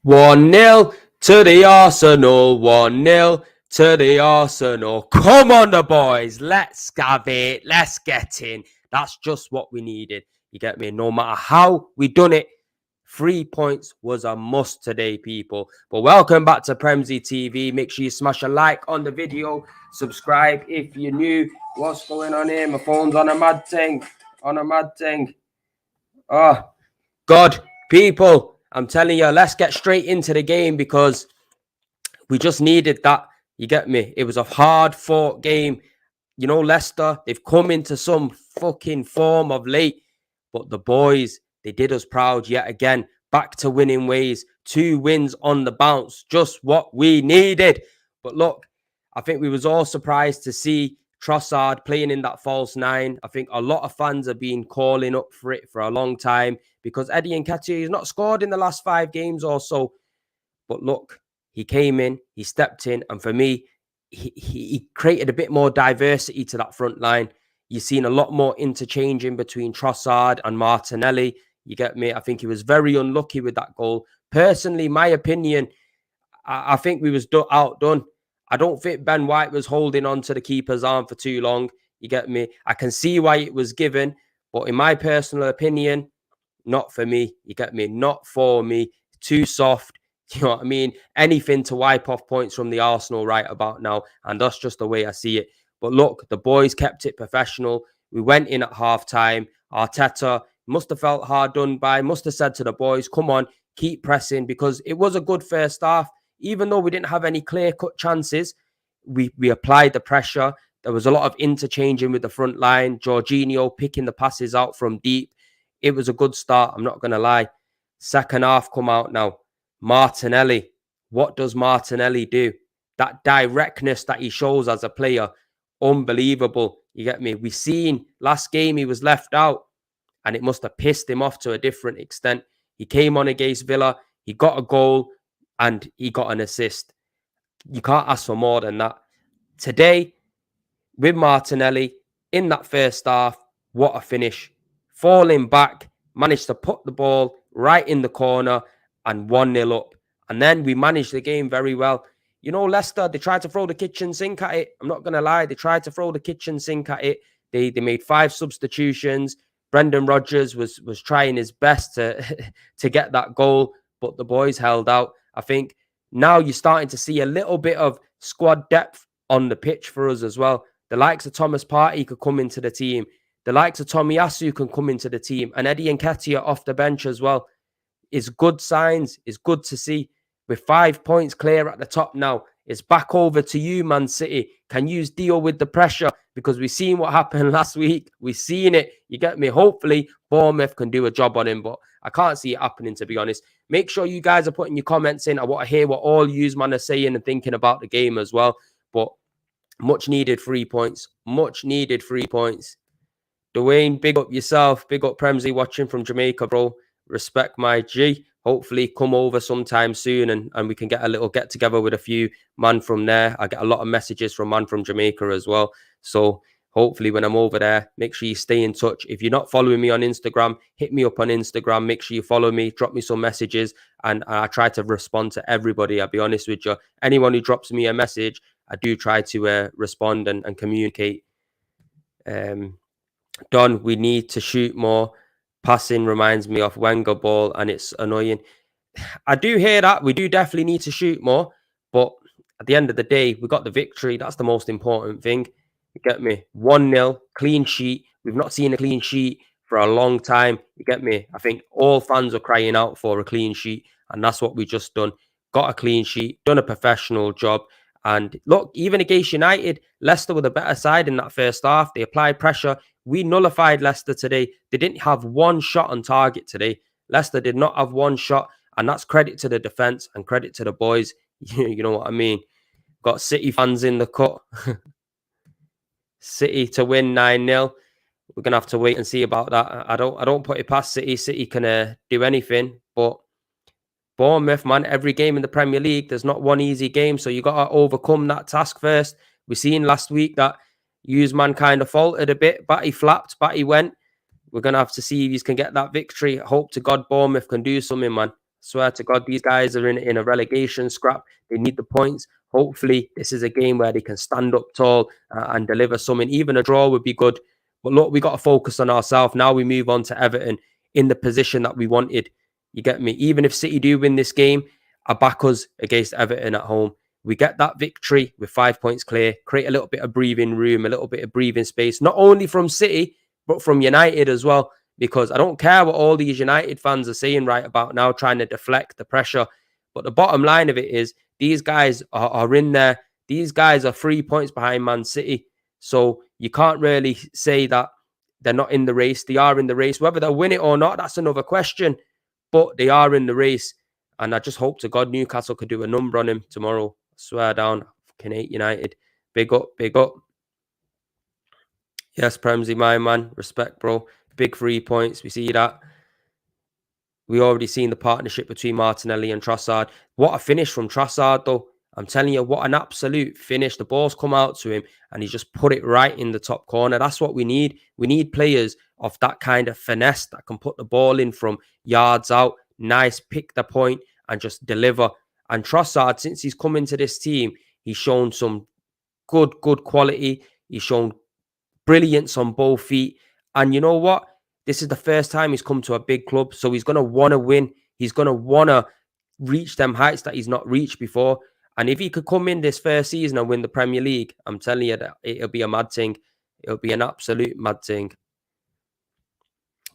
1-0 to the Arsenal. 1-0 to the Arsenal. Come on, the boys. Let's have it. Let's get in. That's just what we needed. You get me? No matter how we done it, 3 points was a must today, people. But welcome back to Premzy TV. Make sure you smash a like on the video. Subscribe if you're new. What's going on here? My phone's on a mad thing. Oh, God, people. I'm telling you, let's get straight into the game because we just needed that. You get me? It was a hard-fought game. You know, Leicester, they've come into some fucking form of late. But the boys, they did us proud yet again. Back to winning ways. 2 wins on the bounce. Just what we needed. But look, I think we was all surprised to see Trossard playing in that false 9. I think a lot of fans have been calling up for it for a long time because Eddie Nketiah has not scored in the last 5 games or so. But look, he came in, he stepped in, and for me, he created a bit more diversity to that front line. You've seen a lot more interchanging between Trossard and Martinelli. You get me? I think he was very unlucky with that goal. Personally, my opinion, I think we was outdone. I don't think Ben White was holding on to the keeper's arm for too long. You get me? I can see why it was given, but in my personal opinion, not for me. You get me? Not for me. Too soft. You know what I mean? Anything to wipe off points from the Arsenal right about now. And that's just the way I see it. But look, the boys kept it professional. We went in at half-time. Arteta must have felt hard done by. Must have said to the boys, come on, keep pressing. Because it was a good first half. Even though we didn't have any clear-cut chances, we applied the pressure. There was a lot of interchanging with the front line. Jorginho picking the passes out from deep. It was a good start. I'm not going to lie. Second half come out now. Martinelli. What does Martinelli do? That directness that he shows as a player, unbelievable. You get me? We seen last game he was left out and it must have pissed him off to a different extent. He came on against Villa. He got a goal and he got an assist. You can't ask for more than that. Today, with Martinelli, in that first half, what a finish. Falling back, managed to put the ball right in the corner and 1-0 up. And then we managed the game very well. You know, Leicester, they tried to throw the kitchen sink at it. I'm not going to lie. They tried to throw the kitchen sink at it. They made 5 substitutions. Brendan Rodgers was trying his best to get that goal, but the boys held out. I think now you're starting to see a little bit of squad depth on the pitch for us as well. The likes of Thomas Partey could come into the team. The likes of Tomiyasu can come into the team. And Eddie Nketiah off the bench as well. Is good signs. It's good to see. With 5 points clear at the top now, it's back over to you, Man City. Can you deal with the pressure? Because we've seen what happened last week. We've seen it. You get me? Hopefully, Bournemouth can do a job on him, but I can't see it happening, to be honest. Make sure you guys are putting your comments in. I want to hear what all you man are saying and thinking about the game as well. But much needed 3 points. Much needed 3 points. Dwayne, big up yourself. Big up Premzy watching from Jamaica, bro. Respect my G. Hopefully come over sometime soon and we can get a little get together with a few man from there. I get a lot of messages from man from Jamaica as well. So hopefully when I'm over there, make sure you stay in touch. If you're not following me on Instagram, hit me up on Instagram. Make sure you follow me, drop me some messages, and I try to respond to everybody. I'll be honest with you. Anyone who drops me a message, I do try to respond and communicate. Don, we need to shoot more. Passing reminds me of Wenger ball and it's annoying. I do hear that. We do definitely need to shoot more. But at the end of the day, we got the victory. That's the most important thing. You get me? 1-0, clean sheet. We've not seen a clean sheet for a long time. You get me? I think all fans are crying out for a clean sheet. And that's what we just done. Got a clean sheet, done a professional job. And look, even against United, Leicester were the better side in that first half. They applied pressure. We nullified Leicester today. They didn't have one shot on target today. Leicester did not have one shot. And that's credit to the defence and credit to the boys. You know what I mean? Got City fans in the cut. City to win 9-0. We're going to have to wait and see about that. I don't put it past City. City can do anything. But Bournemouth, man, every game in the Premier League, there's not one easy game. So you got to overcome that task first. We seen last week that man kind of faltered a bit. Batty flapped, Batty went. We're going to have to see if he can get that victory. Hope to God Bournemouth can do something, man. Swear to God, these guys are in a relegation scrap. They need the points. Hopefully, this is a game where they can stand up tall and deliver something. Even a draw would be good. But look, we got to focus on ourselves. Now we move on to Everton in the position that we wanted. You get me? Even if City do win this game, I back us against Everton at home. We get that victory with 5 points clear, create a little bit of breathing room, a little bit of breathing space, not only from City, but from United as well. Because I don't care what all these United fans are saying right about now, trying to deflect the pressure. But the bottom line of it is these guys are in there. These guys are 3 points behind Man City. So you can't really say that they're not in the race. They are in the race. Whether they'll win it or not, that's another question. But they are in the race. And I just hope to God Newcastle could do a number on him tomorrow. I swear down. Fucking hate United. Big up, big up. Yes, Premsy, my man. Respect, bro. Big 3 points. We see that. We already seen the partnership between Martinelli and Trossard. What a finish from Trossard, though. I'm telling you, what an absolute finish. The ball's come out to him and he just put it right in the top corner. That's what we need. We need players of that kind of finesse that can put the ball in from yards out. Nice, pick the point and just deliver. And Trossard, since he's come into this team, he's shown some good quality. He's shown brilliance on both feet. And you know what? This is the first time he's come to a big club. So he's going to want to win. He's going to want to reach them heights that he's not reached before. And if he could come in this first season and win the Premier League, I'm telling you that it'll be a mad thing. It'll be an absolute mad thing.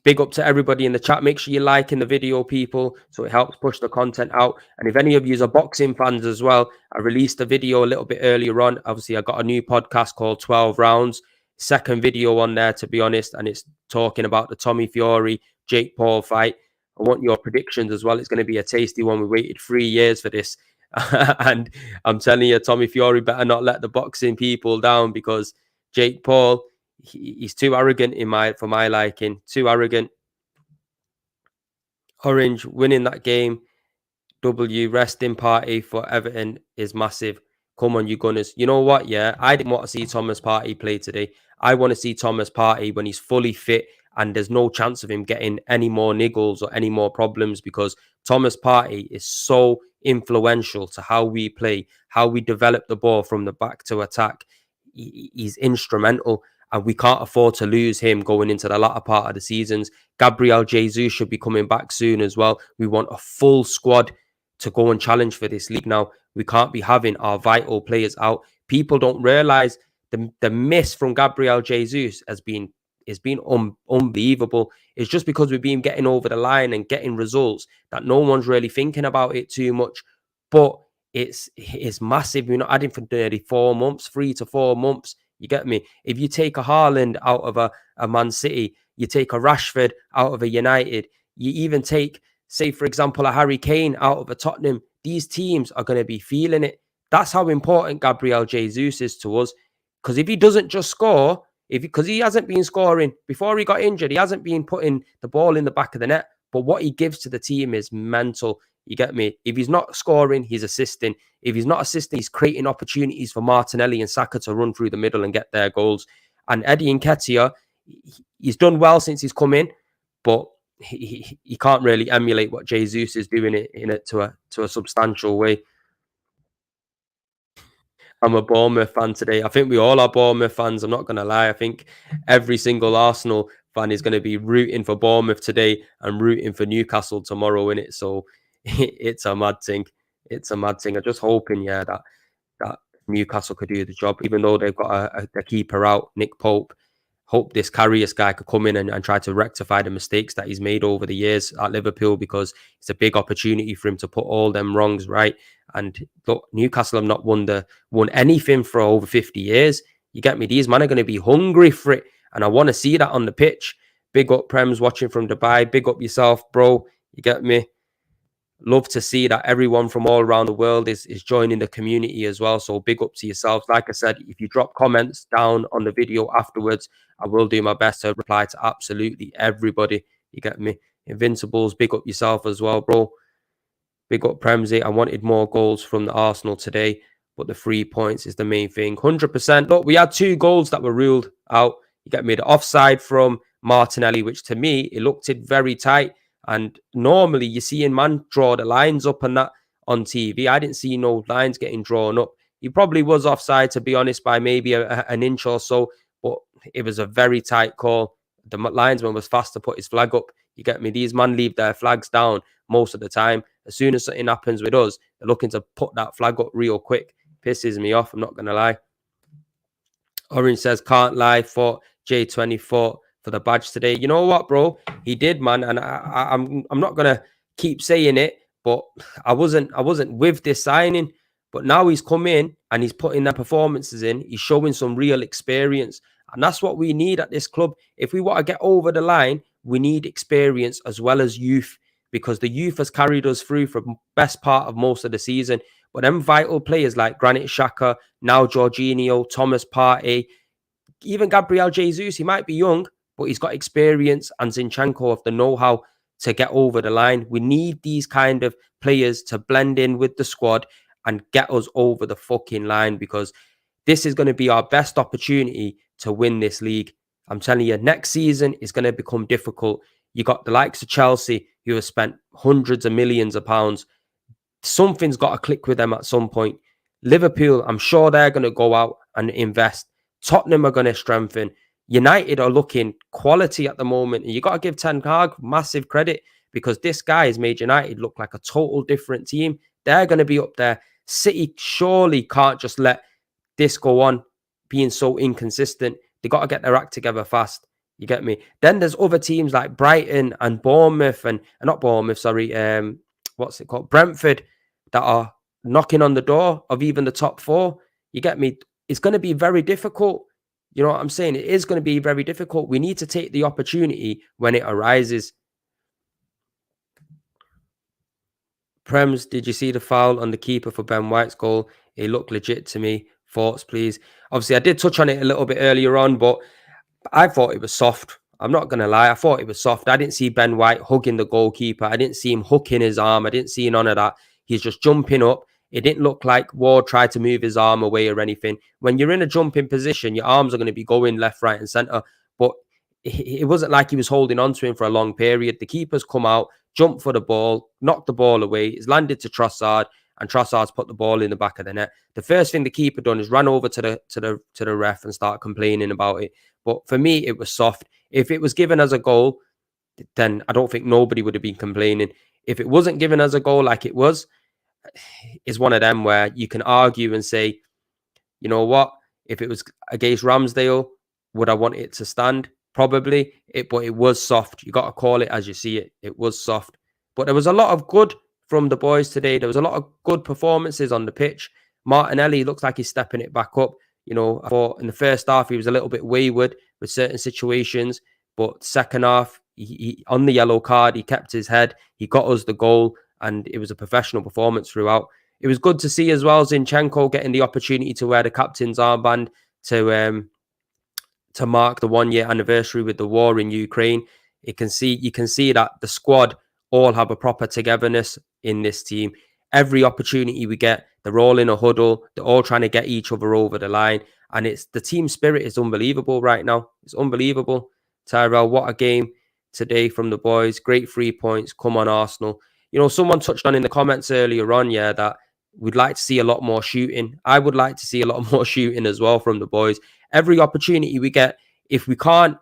Big up to everybody in the chat. Make sure you're liking the video, people, so it helps push the content out. And if any of you are boxing fans as well, I released a video a little bit earlier on. Obviously, I got a new podcast called 12 Rounds. Second video on there, to be honest, and it's talking about the Tommy Fury, Jake Paul fight. I want your predictions as well. It's going to be a tasty one. We waited 3 years for this. And I'm telling you, Tommy Fury better not let the boxing people down, because Jake Paul, he's too arrogant for my liking. Too arrogant. Orange winning that game. W resting party for Everton is massive. Come on, you Gunners. You know what? Yeah, I didn't want to see Thomas Partey play today. I want to see Thomas Partey when he's fully fit and there's no chance of him getting any more niggles or any more problems, because Thomas Partey is so influential to how we play, how we develop the ball from the back to attack. He's instrumental, and we can't afford to lose him going into the latter part of the seasons. Gabriel Jesus should be coming back soon as well. We want a full squad to go and challenge for this league now. We can't be having our vital players out. People don't realize the miss from Gabriel Jesus has been unbelievable. It's just because we've been getting over the line and getting results that no one's really thinking about it too much. But it's massive. We're not adding for nearly 4 months, 3 to 4 months. You get me? If you take a Haaland out of a Man City, you take a Rashford out of a United, you even take, say, for example, a Harry Kane out of a Tottenham, these teams are going to be feeling it. That's how important Gabriel Jesus is to us. Because if he doesn't just score, because he hasn't been scoring before he got injured, he hasn't been putting the ball in the back of the net. But what he gives to the team is mental. You get me? If he's not scoring, he's assisting. If he's not assisting, he's creating opportunities for Martinelli and Saka to run through the middle and get their goals. And Eddie Nketiah, he's done well since he's come in, but he can't really emulate what Jesus is doing in it to a substantial way. I'm a Bournemouth fan today. I think we all are Bournemouth fans. I'm not going to lie. I think every single Arsenal fan is going to be rooting for Bournemouth today and rooting for Newcastle tomorrow, innit? So it's a mad thing. It's a mad thing. I'm just hoping, yeah, that Newcastle could do the job, even though they've got a keeper out, Nick Pope. Hope this Karius guy could come in and try to rectify the mistakes that he's made over the years at Liverpool, because it's a big opportunity for him to put all them wrongs right. And look, Newcastle have not won anything for over 50 years. You get me? These men are going to be hungry for it. And I want to see that on the pitch. Big up Prems watching from Dubai. Big up yourself, bro. You get me? Love to see that everyone from all around the world is joining the community as well. So big up to yourselves. Like I said, if you drop comments down on the video afterwards, I will do my best to reply to absolutely everybody. You get me? Invincibles, big up yourself as well, bro. Big up Premsy. I wanted more goals from the Arsenal today, but the 3 points is the main thing. 100%. Look, we had 2 goals that were ruled out. You get me? The offside from Martinelli, which to me, it looked very tight. And normally you see in man draw the lines up and that on TV. I didn't see no lines getting drawn up. He probably was offside, to be honest, by maybe an inch or so, but it was a very tight call. The linesman was fast to put his flag up. You get me? These men leave their flags down most of the time. As soon as something happens with us, they're looking to put that flag up real quick. Pisses me off, I'm not going to lie. Orange says, can't lie, for J24 for the badge today. You know what, bro? He did, man. And I'm not going to keep saying it, but I wasn't with this signing. But now he's come in and he's putting their performances in. He's showing some real experience. And that's what we need at this club. If we want to get over the line, we need experience as well as youth, because the youth has carried us through for the best part of most of the season. But them vital players like Granit Xhaka, now Jorginho, Thomas Partey, even Gabriel Jesus, he might be young, but he's got experience, and Zinchenko of the know-how to get over the line. We need these kind of players to blend in with the squad and get us over the fucking line, because this is going to be our best opportunity to win this league. I'm telling you, next season is going to become difficult. You got the likes of Chelsea, who have spent hundreds of millions of pounds. Something's got to click with them at some point. Liverpool, I'm sure they're going to go out and invest. Tottenham are going to strengthen. United are looking quality at the moment. And you got to give Ten Hag massive credit, because this guy has made United look like a total different team. They're going to be up there. City surely can't just let this go on being so inconsistent. They got to get their act together fast. You get me? Then there's other teams like Brighton and Bournemouth and not Bournemouth, sorry. What's it called? Brentford, that are knocking on the door of even the top four. You get me? It's going to be very difficult. You know what I'm saying? It is going to be very difficult. We need to take the opportunity when it arises. Prems, did you see the foul on the keeper for Ben White's goal? It looked legit to me. Thoughts, please. Obviously, I did touch on it a little bit earlier on, but I thought it was soft. I'm not going to lie. I thought it was soft. I didn't see Ben White hugging the goalkeeper. I didn't see him hooking his arm. I didn't see none of that. He's just jumping up. It didn't look like Ward tried to move his arm away or anything. When you're in a jumping position, your arms are going to be going left, right, and centre. But it wasn't like he was holding on to him for a long period. The keeper's come out, jumped for the ball, knocked the ball away. It's landed to Trossard, and Trossard's put the ball in the back of the net. The first thing the keeper done is ran over to the ref and start complaining about it. But for me, it was soft. If it was given as a goal, then I don't think nobody would have been complaining. If it wasn't given as a goal like it was, it's one of them where you can argue and say, you know what? If it was against Ramsdale, would I want it to stand? Probably. But it was soft. You got to call it as you see it. It was soft. But there was a lot of good from the boys today. There was a lot of good performances on the pitch. Martinelli looks like he's stepping it back up. You know, I thought in the first half he was a little bit wayward with certain situations, but second half, he on the yellow card, he kept his head. He got us the goal, and it was a professional performance throughout. It was good to see as well Zinchenko getting the opportunity to wear the captain's armband to mark the 1-year anniversary with the war in Ukraine. You can see that the squad all have a proper togetherness in this team. Every opportunity we get, they're all in a huddle. They're all trying to get each other over the line. And it's the team spirit is unbelievable right now. It's unbelievable. Tyrell, what a game today from the boys. Great 3 points. Come on, Arsenal. You know, someone touched on in the comments earlier on, that we'd like to see a lot more shooting. I would like to see a lot more shooting as well from the boys. Every opportunity we get, if we can't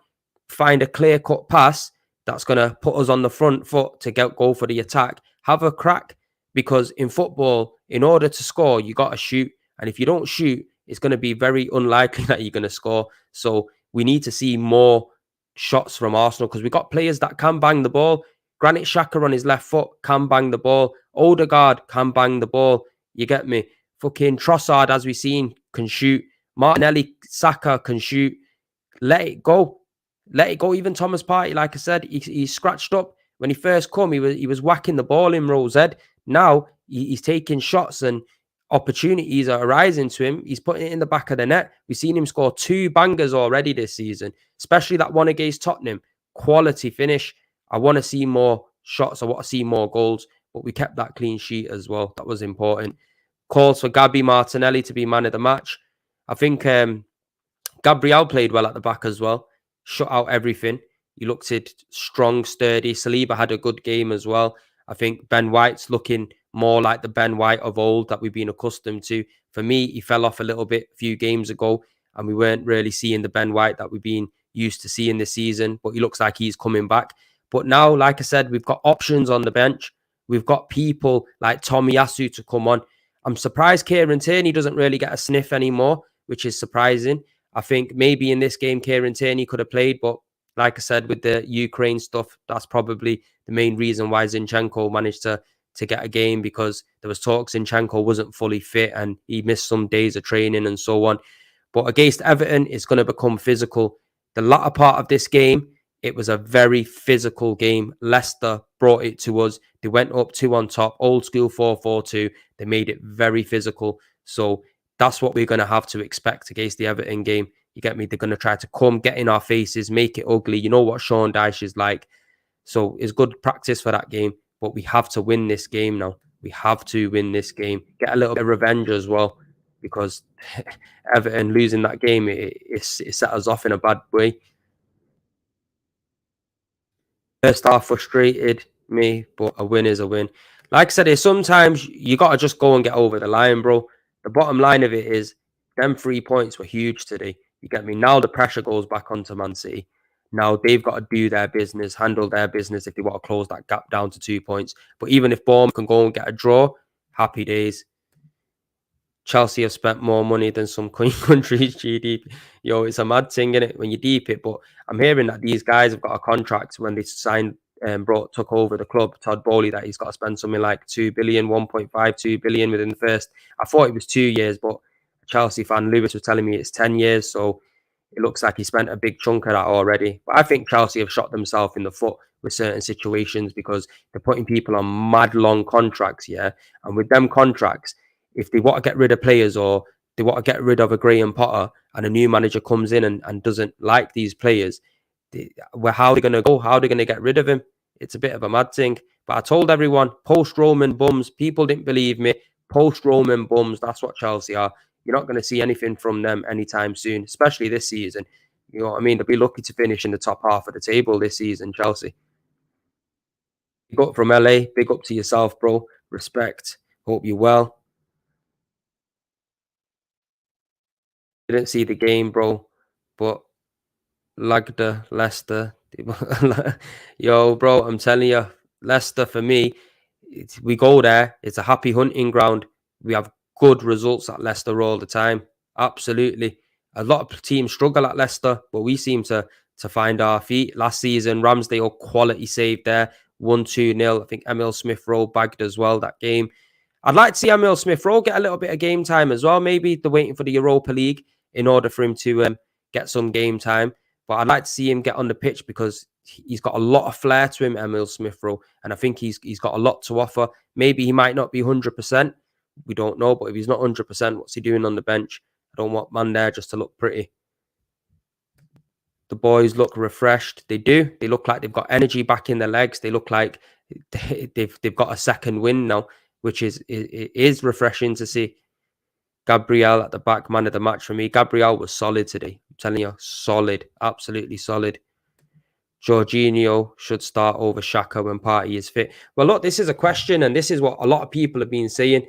find a clear-cut pass that's going to put us on the front foot to go for the attack, have a crack. Because in football, in order to score, you got to shoot. And if you don't shoot, it's going to be very unlikely that you're going to score. So we need to see more shots from Arsenal, because we've got players that can bang the ball. Granit Xhaka on his left foot can bang the ball. Odegaard can bang the ball. You get me? Fucking Trossard, as we've seen, can shoot. Martinelli, Saka can shoot. Let it go. Let it go. Even Thomas Partey, like I said, he's scratched up. When he first come, he was whacking the ball in Rose head. Now he's taking shots and opportunities are arising to him. He's putting it in the back of the net. We've seen him score 2 bangers already this season, especially that one against Tottenham. Quality finish. I want to see more shots. I want to see more goals, but we kept that clean sheet as well. That was important. Calls for Gabby Martinelli to be man of the match. I think Gabriel played well at the back as well. Shut out everything. He looked strong, sturdy. Saliba had a good game as well. I think Ben White's looking more like the Ben White of old that we've been accustomed to. For me, he fell off a little bit a few games ago, and we weren't really seeing the Ben White that we've been used to seeing this season, but he looks like he's coming back. But now, like I said, we've got options on the bench. We've got people like Tomiyasu to come on. I'm surprised Kieran Tierney doesn't really get a sniff anymore, which is surprising. I think maybe in this game, Kieran Tierney could have played, but like I said, with the Ukraine stuff, that's probably the main reason why Zinchenko managed to get a game, because there was talks Zinchenko wasn't fully fit and he missed some days of training and so on. But against Everton, it's going to become physical. The latter part of this game, it was a very physical game. Leicester brought it to us. They went up 2 on top, old school 4-4-2. They made it very physical. So that's what we're going to have to expect against the Everton game. You get me? They're going to try to come, get in our faces, make it ugly. You know what Sean Dyche is like. So it's good practice for that game. But we have to win this game now. We have to win this game. Get a little bit of revenge as well, because Everton losing that game, it set us off in a bad way. First half frustrated me, but a win is a win. Like I said, sometimes you got to just go and get over the line, bro. The bottom line of it is them 3 points were huge today. You get me? Now the pressure goes back onto Man City. Now they've got to do their business, handle their business if they want to close that gap down to 2 points. But even if Bournemouth can go and get a draw, happy days. Chelsea have spent more money than some countries' GDP. Yo, it's a mad thing, isn't it, when you deep it? But I'm hearing that these guys have got a contract when they signed and took over the club, Todd Bowley, that he's got to spend something like 2 billion, 1.52 billion within the first. I thought it was 2 years, but a Chelsea fan, Lewis, was telling me it's 10 years. So it looks like he spent a big chunk of that already. But I think Chelsea have shot themselves in the foot with certain situations, because they're putting people on mad long contracts, yeah? And with them contracts, if they want to get rid of players, or they want to get rid of a Graham Potter and a new manager comes in and doesn't like these players, how are they going to go? How are they going to get rid of him? It's a bit of a mad thing. But I told everyone, post-Roman bums, people didn't believe me. Post-Roman bums, that's what Chelsea are. You're not going to see anything from them anytime soon, especially this season. You know what I mean? They'll be lucky to finish in the top half of the table this season, Chelsea. Big up from LA. Big up to yourself, bro. Respect. Hope you're well. Didn't see the game, bro, but Lagda, Leicester. Yo, bro, I'm telling you, Leicester, for me, we go there. It's a happy hunting ground. We have good results at Leicester all the time. Absolutely. A lot of teams struggle at Leicester, but we seem to find our feet. Last season, Ramsdale quality save there, 1-2-0. I think Emil Smith-Rowe bagged as well that game. I'd like to see Emil Smith-Rowe get a little bit of game time as well. Maybe they're waiting for the Europa League in order for him to get some game time. But I'd like to see him get on the pitch, because he's got a lot of flair to him, Emil Smith-Rowe. And I think he's got a lot to offer. Maybe he might not be 100%. We don't know. But if he's not 100%, what's he doing on the bench? I don't want man there just to look pretty. The boys look refreshed. They do. They look like they've got energy back in their legs. They look like they've got a second win now, which is refreshing to see. Gabriel at the back, man of the match for me. Gabriel was solid today. I'm telling you, solid. Absolutely solid. Jorginho should start over Xhaka when Partey is fit. Well, look, this is a question, and this is what a lot of people have been saying.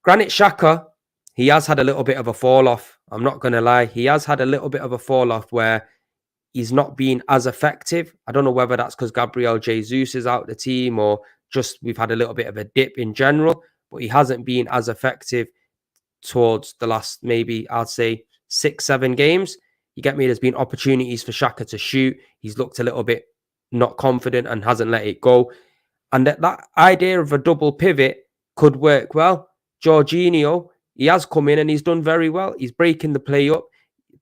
Granit Xhaka, he has had a little bit of a fall off. I'm not going to lie. He has had a little bit of a fall off where he's not been as effective. I don't know whether that's because Gabriel Jesus is out of the team, or just we've had a little bit of a dip in general, but he hasn't been as effective towards the last, maybe I'd say 6-7 games. You get me? There's been opportunities for Xhaka to shoot. He's looked a little bit not confident and hasn't let it go. And that idea of a double pivot could work well. Jorginho, he has come in and he's done very well. He's breaking the play up.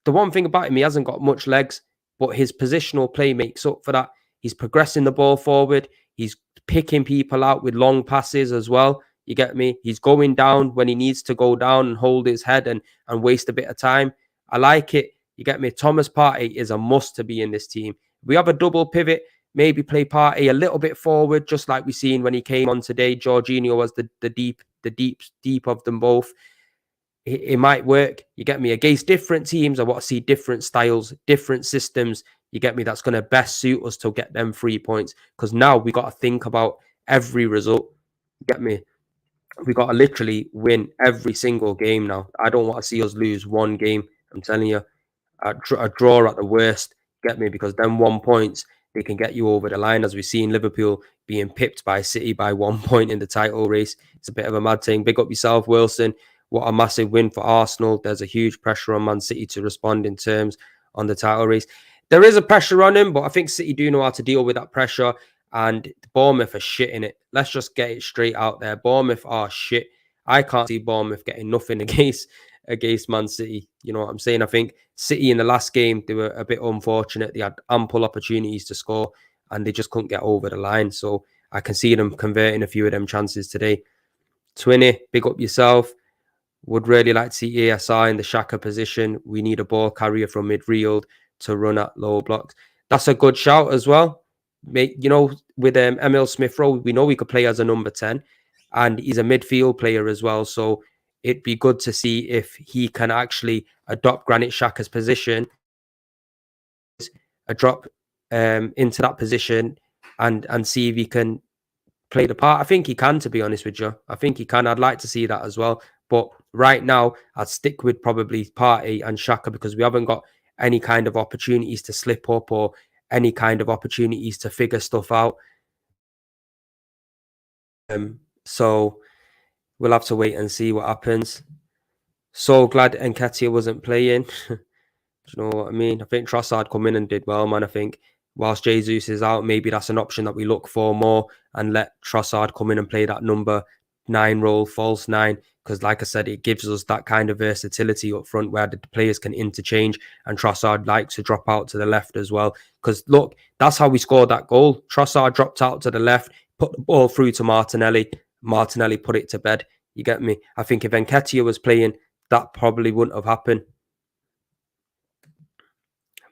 The one thing about him, he hasn't got much legs, but his positional play makes up for that. He's progressing the ball forward. He's picking people out with long passes as well. You get me? He's going down when he needs to go down and hold his head and waste a bit of time. I like it. You get me? Thomas Partey is a must to be in this team. We have a double pivot, maybe play Partey a little bit forward, just like we seen when he came on today. Jorginho was the deep of them both. It might work. You get me? Against different teams, I want to see different styles, different systems. You get me? That's going to best suit us to get them 3 points. Because now we got to think about every result. You get me? We got to literally win every single game now. I don't want to see us lose one game. I'm telling you, a draw at the worst. Get me? Because then 1 points, they can get you over the line, as we see in Liverpool being pipped by City by 1 point in the title race. It's a bit of a mad thing. Big up yourself, Wilson. What a massive win for Arsenal. There's a huge pressure on Man City to respond in terms on the title race. There is a pressure on him, but I think City do know how to deal with that pressure. And Bournemouth are shit in it. Let's just get it straight out there. Bournemouth are shit. I can't see Bournemouth getting nothing against Man City. You know what I'm saying? I think City in the last game, they were a bit unfortunate. They had ample opportunities to score and they just couldn't get over the line. So I can see them converting a few of them chances today. Twinny, big up yourself. Would really like to see ASR in the Xhaka position. We need a ball carrier from midfield to run at low blocks. That's a good shout as well. You know, with Emil Smith-Rowe, we know we could play as a number 10 and he's a midfield player as well. So it'd be good to see if he can actually adopt Granit Xhaka's position, a drop into that position and see if he can play the part. I think he can, to be honest with you. I think he can. I'd like to see that as well. But right now, I'd stick with probably Partey and Xhaka because we haven't got any kind of opportunities to slip up or any kind of opportunities to figure stuff out. So we'll have to wait and see what happens. So glad Nketiah wasn't playing. Do you know what I mean? I think Trossard come in and did well, man. I think whilst Jesus is out, maybe that's an option that we look for more and let Trossard come in and play that number 9 role, false 9. Because like I said, it gives us that kind of versatility up front where the players can interchange and Trossard likes to drop out to the left as well. Because look, that's how we scored that goal. Trossard dropped out to the left, put the ball through to Martinelli. Martinelli put it to bed. You get me? I think if Nketiah was playing, that probably wouldn't have happened.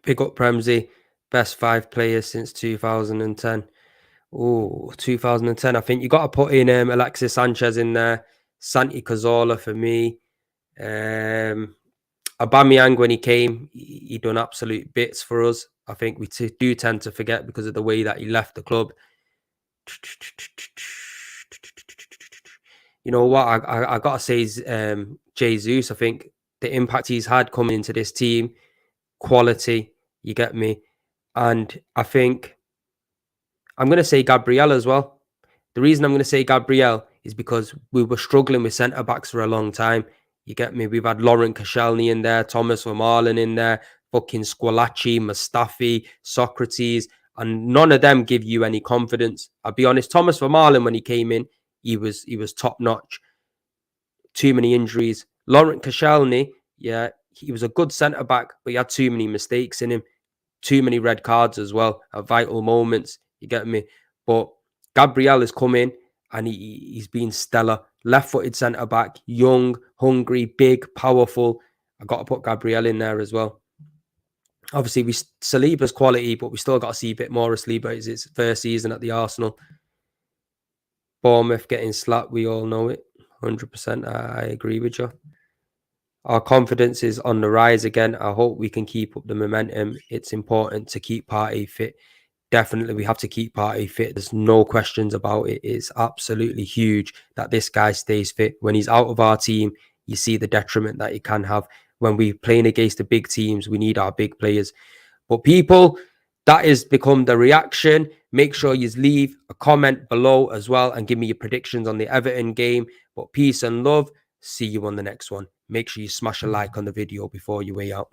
Pick up Premsey, best 5 players since 2010. Oh, 2010. I think you got to put in Alexis Sanchez in there. Santi Cazorla for me. Aubameyang, when he came, he done absolute bits for us. I think we do tend to forget because of the way that he left the club. You know what? I got to say Jesus. I think the impact he's had coming into this team, quality, you get me? And I think I'm going to say Gabriel as well. The reason I'm going to say Gabriel is because we were struggling with centre-backs for a long time. You get me? We've had Laurent Koscielny in there, Thomas Vermaelen in there, fucking Squillaci, Mustafi, Socrates, and none of them give you any confidence. I'll be honest, Thomas Vermaelen, when he came in, he was top-notch. Too many injuries. Laurent Koscielny, yeah, he was a good centre-back, but he had too many mistakes in him. Too many red cards as well at vital moments. You get me? But Gabriel has come in and he's been stellar. Left-footed centre-back, young, hungry, big, powerful. I've got to put Gabriel in there as well. Obviously, Saliba's quality, but we still got to see a bit more of Saliba. It's his first season at the Arsenal. Bournemouth getting slapped, we all know it. 100%, I agree with you. Our confidence is on the rise again. I hope we can keep up the momentum. It's important to keep Partey fit. Definitely, we have to keep Partey fit. There's no questions about it. It's absolutely huge that this guy stays fit. When he's out of our team, you see the detriment that it can have. When we're playing against the big teams, we need our big players. But people, that has become the reaction. Make sure you leave a comment below as well and give me your predictions on the Everton game. But peace and love. See you on the next one. Make sure you smash a like on the video before you way out.